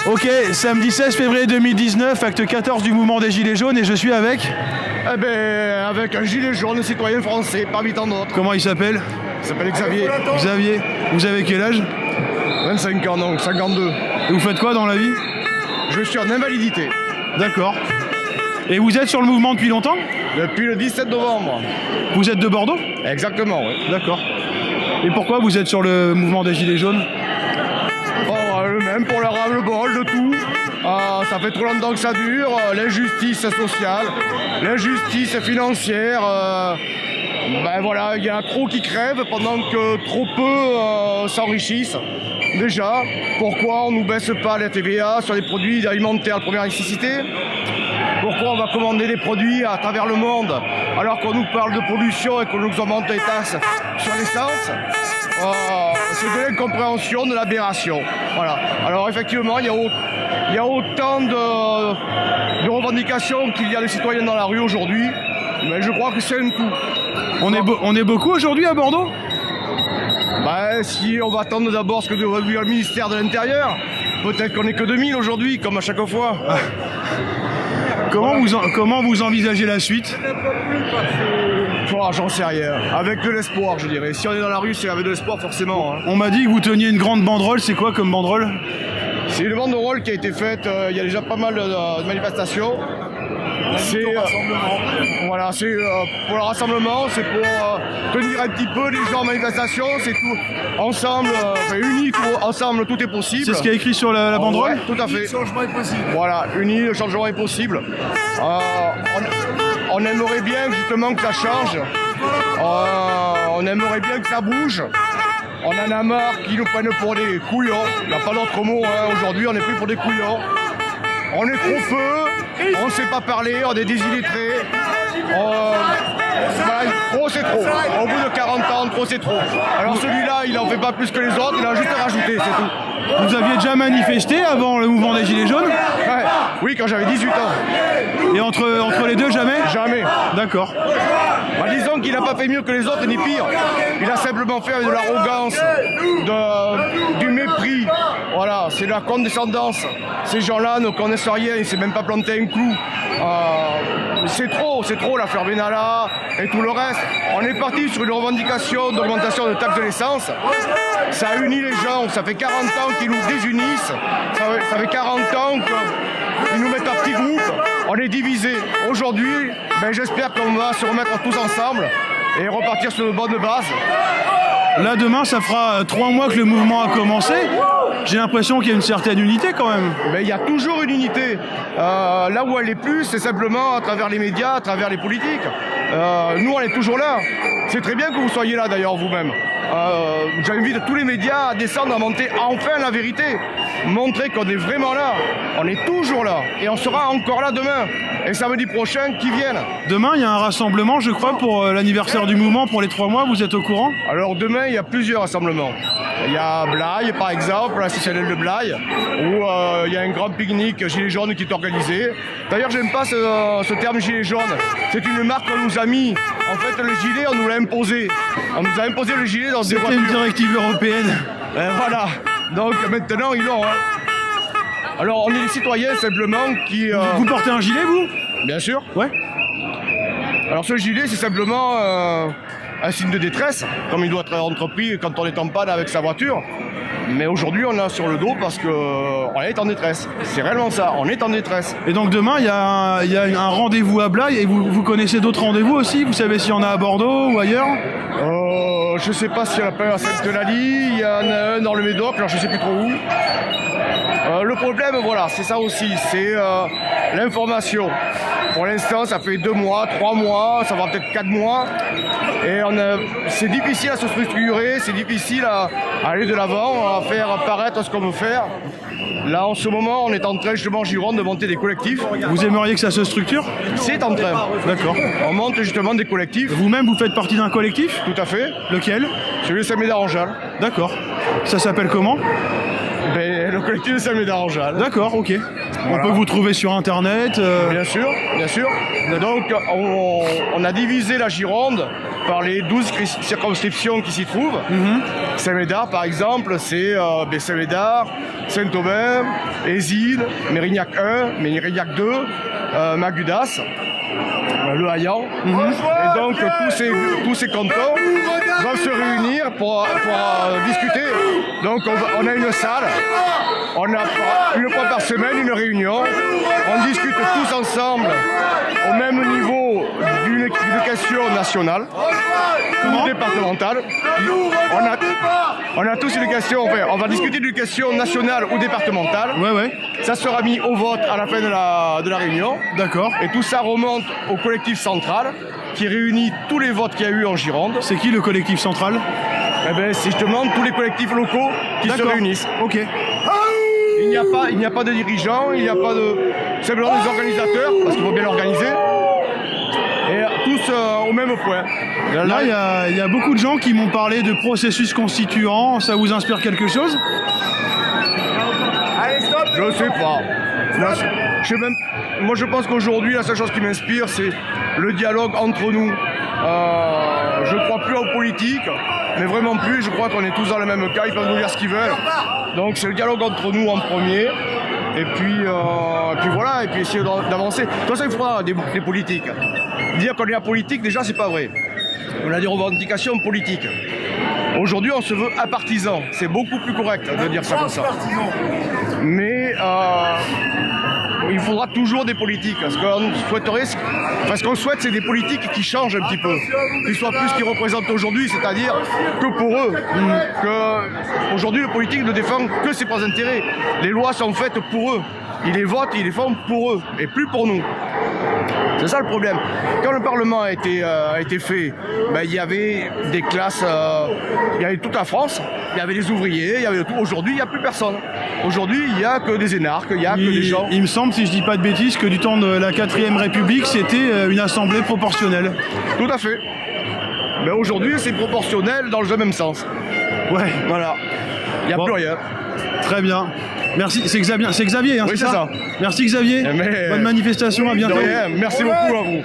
Ok, samedi 16 février 2019, acte 14 du mouvement des Gilets jaunes et je suis avec... Eh ben, avec un gilet jaune citoyen français, parmi tant d'autres. Comment il s'appelle? Il s'appelle Xavier. Xavier, vous avez quel âge? 25 ans, donc 52. Et vous faites quoi dans la vie? Je suis en invalidité. D'accord. Et vous êtes sur le mouvement depuis longtemps? Depuis le 17 novembre. Vous êtes de Bordeaux? Exactement, oui. D'accord. Et pourquoi vous êtes sur le mouvement des Gilets jaunes? Le même pour le ras-le-bol de tout. Ça fait trop longtemps que ça dure. L'injustice sociale, l'injustice financière. Ben voilà, il y a trop qui crèvent pendant que trop peu s'enrichissent. Déjà, pourquoi on ne nous baisse pas la TVA sur les produits alimentaires de première nécessité? Pourquoi on va commander des produits à travers le monde alors qu'on nous parle de pollution et qu'on nous augmente les taxes sur l'essence? C'est de l'incompréhension, de l'aberration. Voilà. Alors effectivement, il y a autant de revendications qu'il y a de citoyens dans la rue aujourd'hui, mais je crois que c'est un tout. On est beaucoup aujourd'hui à Bordeaux? Ben, si on va attendre d'abord ce que devrait dire le ministère de l'Intérieur, peut-être qu'on n'est que 2000 aujourd'hui, comme à chaque fois. Comment vous envisagez la suite? J'en sais rien. Avec de l'espoir, je dirais. Si on est dans la rue, c'est avec de l'espoir, forcément. Hein. On m'a dit que vous teniez une grande banderole. C'est quoi comme banderole? C'est une banderole qui a été faite. Il y a déjà pas mal de manifestations. C'est voilà, c'est pour le rassemblement, c'est pour tenir un petit peu les gens en manifestation. C'est tout ensemble, unis, ensemble, tout est possible. C'est ce qui est écrit sur la banderole? Ouais, tout à fait. Le changement est possible. Voilà, unis, le changement est possible. On aimerait bien justement que ça change. On aimerait bien que ça bouge. On en a marre qu'ils nous prennent pour des couillons. Il n'y a pas d'autre mot. Hein. Aujourd'hui, on n'est plus pour des couillons. On est trop peu. On ne sait pas parler. On est désillettrés. Trop c'est trop. Au bout de 40 ans, trop c'est trop. Alors celui-là, il n'en fait pas plus que les autres. Il a juste rajouté, c'est tout. Vous aviez déjà manifesté avant le mouvement des Gilets jaunes? Ouais. Oui, quand j'avais 18 ans. Et entre les deux, jamais? Jamais. D'accord. Bah, disons qu'il n'a pas fait mieux que les autres, ni pire. Il a simplement fait avec de l'arrogance, du mépris. Voilà, c'est de la condescendance. Ces gens-là ne connaissent rien, ils ne savent même pas planter un clou. C'est trop l'affaire Benalla et tout le reste. On est parti sur une revendication d'augmentation de taxes de l'essence. Ça a uni les gens, ça fait 40 ans qu'ils nous désunissent. Ça fait 40 ans qu'ils nous mettent à petits groupes. On est divisés. Aujourd'hui, j'espère qu'on va se remettre tous ensemble et repartir sur de bonnes bases. Là, demain, ça fera 3 mois que le mouvement a commencé. J'ai l'impression qu'il y a une certaine unité quand même. Il y a toujours une unité. Là où elle est plus, c'est simplement à travers les médias, à travers les politiques. Nous, on est toujours là. C'est très bien que vous soyez là d'ailleurs vous-même. J'invite tous les médias à descendre, à monter enfin la vérité. Montrer qu'on est vraiment là. On est toujours là. Et on sera encore là demain. Et samedi prochain, qui viennent. Demain, il y a un rassemblement, je crois, pour l'anniversaire du mouvement, pour les 3 mois. Vous êtes au courant? Alors demain, il y a plusieurs rassemblements. Il y a Blaye, par exemple, la CCNL de Blaye, où il y a un grand pique-nique Gilets jaunes qui est organisé. D'ailleurs, j'aime pas ce terme Gilets jaunes. C'est une marque qu'on nous a mis. En fait, le gilet, on nous l'a imposé. On nous a imposé le gilet dans des voitures. C'était une directive européenne. Voilà. Donc maintenant, ils l'ont. Hein. Alors, on est des citoyens simplement qui... Vous portez un gilet, vous? Bien sûr. Ouais. Alors, ce gilet, c'est simplement un signe de détresse, comme il doit être entrepris quand on est en panne avec sa voiture. Mais aujourd'hui, on l'a sur le dos parce qu'on est en détresse. C'est réellement ça, on est en détresse. Et donc demain, il y a un rendez-vous à Blaye. Et vous connaissez d'autres rendez-vous aussi? Vous savez s'il y en a à Bordeaux ou ailleurs? Je sais pas s'il y en a pas à Sainte-Eulalie, il y en a un dans le Médoc, alors je sais plus trop où. Le problème, voilà, c'est ça aussi, c'est l'information. Pour l'instant, ça fait 2 mois, 3 mois, ça va peut-être 4 mois. Et c'est difficile à se structurer, c'est difficile à aller de l'avant, à faire apparaître ce qu'on veut faire. Là, en ce moment, on est en train, justement, en Gironde, de monter des collectifs. Vous aimeriez que ça se structure? C'est en train. D'accord. On monte justement des collectifs. Vous-même, vous faites partie d'un collectif? Tout à fait. Lequel? Celui de Saint-Médard-en-Jalles. D'accord. Ça s'appelle comment? Le collectif de Saint-Médard-en-Jalles. D'accord, ok. On peut vous trouver sur Internet. Bien sûr, bien sûr. Donc on a divisé la Gironde par les 12 circonscriptions qui s'y trouvent. Saint-Médard, par exemple, c'est Saint-Médard, Saint-Aubin, Ézine, Mérignac 1, Mérignac 2, Magudas, Le Haillan. Et donc tous ces cantons vont se réunir pour discuter. Donc on a une salle, on a une fois par semaine une réunion, on discute tous ensemble au même niveau d'une éducation nationale ou départementale. On a tous une question, enfin, on va discuter d'éducation nationale ou départementale. Ouais. Ça sera mis au vote à la fin de la réunion. D'accord. Et tout ça remonte au collectif central qui réunit tous les votes qu'il y a eu en Gironde. C'est qui le collectif central? Eh bien, c'est justement tous les collectifs locaux qui se réunissent. Ok. Il n'y a pas de dirigeants, il n'y a pas de... simplement des organisateurs, parce qu'il faut bien l'organiser. Et tous au même point. Là, il y a beaucoup de gens qui m'ont parlé de processus constituant. Ça vous inspire quelque chose? Je ne sais pas. Moi, je pense qu'aujourd'hui, la seule chose qui m'inspire, c'est le dialogue entre nous. Je ne crois plus en politique, mais vraiment plus. Je crois qu'on est tous dans le même cas. Ils peuvent nous dire ce qu'ils veulent. Donc, c'est le dialogue entre nous en premier. Et puis voilà, et puis essayer d'avancer. De toute façon, il faudra des politiques. Dire qu'on est apolitique, déjà, c'est pas vrai. On a des revendications politiques. Aujourd'hui, on se veut apartisan. C'est beaucoup plus correct de dire ça comme ça. Mais il faudra toujours des politiques. Ce qu'on souhaite, c'est des politiques qui changent un petit peu, qui soient plus ce qu'ils représentent aujourd'hui, c'est-à-dire que pour eux. Aujourd'hui, le politique ne défend que ses propres intérêts. Les lois sont faites pour eux. Ils les votent, ils les font pour eux, et plus pour nous. C'est ça le problème. Quand le Parlement a été fait, il y avait des classes, il y avait toute la France, il y avait des ouvriers, il y avait tout. Aujourd'hui, il n'y a plus personne. Aujourd'hui, il n'y a que des énarques, il n'y a que des gens. Il me semble, si je dis pas de bêtises, que du temps de la 4ème République, c'était une assemblée proportionnelle. Tout à fait. Mais aujourd'hui, c'est proportionnel dans le même sens. Ouais. Voilà. Il n'y a plus rien. Très bien. Merci, c'est Xavier, hein, oui, c'est ça. Merci Xavier. Bonne manifestation, à bientôt. De rien. Merci beaucoup à vous.